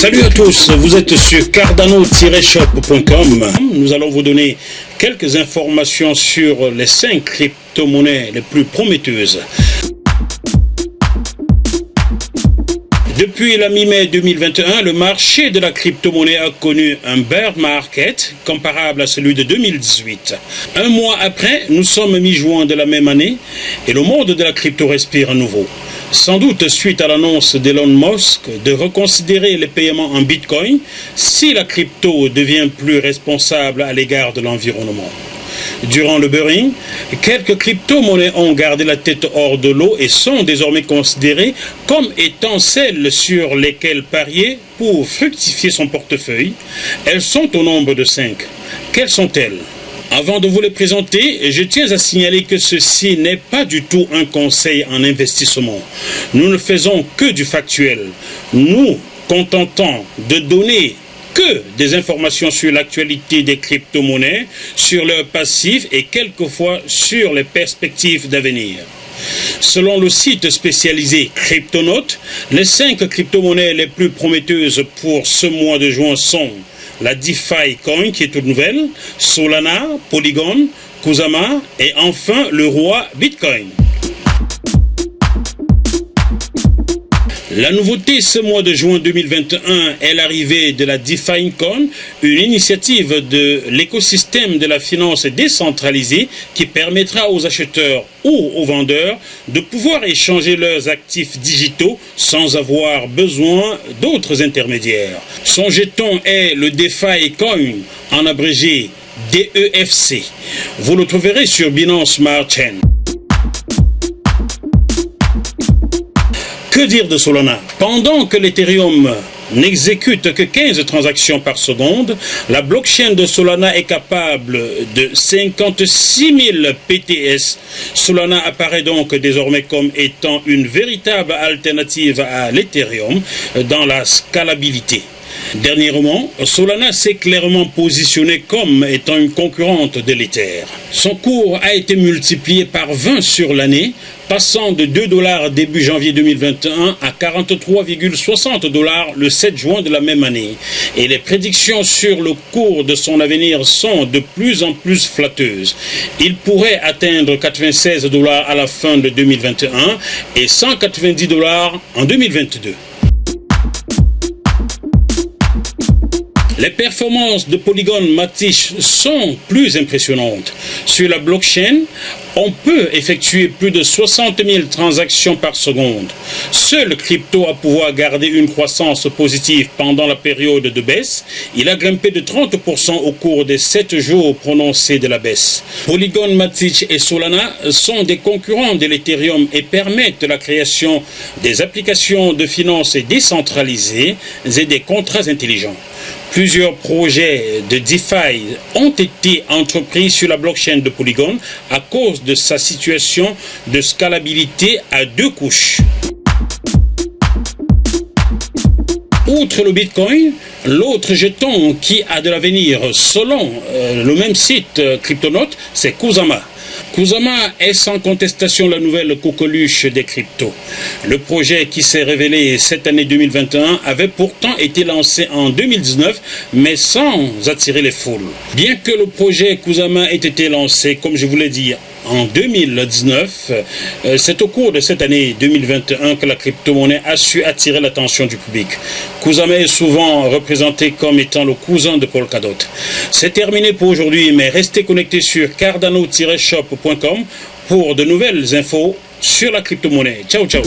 Salut à tous, vous êtes sur cardano-shop.com. Nous allons vous donner quelques informations sur les 5 crypto-monnaies les plus prometteuses. Depuis la mi-mai 2021, le marché de la crypto-monnaie a connu un bear market comparable à celui de 2018. Un mois après, nous sommes mi-juin de la même année et le monde de la crypto respire à nouveau. Sans doute suite à l'annonce d'Elon Musk de reconsidérer les paiements en Bitcoin si la crypto devient plus responsable à l'égard de l'environnement. Durant le bearing, quelques crypto-monnaies ont gardé la tête hors de l'eau et sont désormais considérées comme étant celles sur lesquelles parier pour fructifier son portefeuille. Elles sont au nombre de 5. Quelles sont-elles ? Avant de vous les présenter, je tiens à signaler que ceci n'est pas du tout un conseil en investissement. Nous ne faisons que du factuel. Nous contentons de donner que des informations sur l'actualité des crypto-monnaies, sur leurs passifs et quelquefois sur les perspectives d'avenir. Selon le site spécialisé Cryptonote, les 5 crypto-monnaies les plus prometteuses pour ce mois de juin sont la DeFi Coin qui est toute nouvelle, Solana, Polygon, Kusama et enfin le roi Bitcoin. La nouveauté ce mois de juin 2021 est l'arrivée de la DeFi Coin, une initiative de l'écosystème de la finance décentralisée qui permettra aux acheteurs ou aux vendeurs de pouvoir échanger leurs actifs digitaux sans avoir besoin d'autres intermédiaires. Son jeton est le DeFi Coin, en abrégé DEFC. Vous le trouverez sur Binance Smart Chain. Que dire de Solana? Pendant que l'Ethereum n'exécute que 15 transactions par seconde, la blockchain de Solana est capable de 56 000 PTS. Solana apparaît donc désormais comme étant une véritable alternative à l'Ethereum dans la scalabilité. Dernièrement, Solana s'est clairement positionné comme étant une concurrente de l'Ether. Son cours a été multiplié par 20 sur l'année, passant de 2 $ début janvier 2021 à 43,60 $ le 7 juin de la même année. Et les prédictions sur le cours de son avenir sont de plus en plus flatteuses. Il pourrait atteindre 96 $ à la fin de 2021 et 190 $ en 2022. Les performances de Polygon Matic sont plus impressionnantes. Sur la blockchain, on peut effectuer plus de 60 000 transactions par seconde. Seul crypto a pouvoir garder une croissance positive pendant la période de baisse. Il a grimpé de 30% au cours des 7 jours prononcés de la baisse. Polygon Matic et Solana sont des concurrents de l'Ethereum et permettent la création des applications de finances décentralisées et des contrats intelligents. Plusieurs projets de DeFi ont été entrepris sur la blockchain de Polygon à cause de sa situation de scalabilité à 2 couches. Outre le Bitcoin, l'autre jeton qui a de l'avenir selon le même site Cryptonote, c'est Kusama. Kusama est sans contestation la nouvelle coqueluche des cryptos. Le projet qui s'est révélé cette année 2021 avait pourtant été lancé en 2019, mais sans attirer les foules. Bien que le projet Kusama ait été lancé, comme je vous l'ai dit, en 2019, c'est au cours de cette année 2021 que la crypto-monnaie a su attirer l'attention du public. Kusama est souvent représenté comme étant le cousin de Polkadot. C'est terminé pour aujourd'hui, mais restez connectés sur cardano-shop.com pour de nouvelles infos sur la crypto-monnaie. Ciao, ciao.